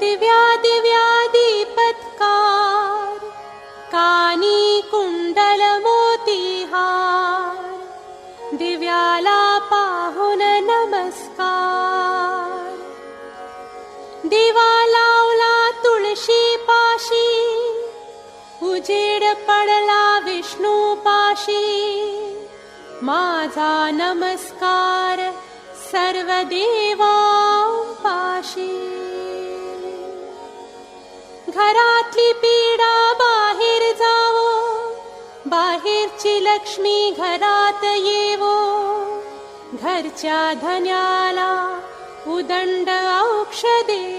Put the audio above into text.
दिव्या दिव्या दीपत्कार, कानी कुंडल मोतीहार, दिव्याला पाहून नमस्कार. दिवा लावला तुळशी पाशी, उजेड पडला विष्णू पाशी. माझा नमस्कार सर्व देवांपाशी. घरातली पीडा बाहेर जावो, बाहेरची लक्ष्मी घरात येवो. घरच्या धन्याला उदंड औषधे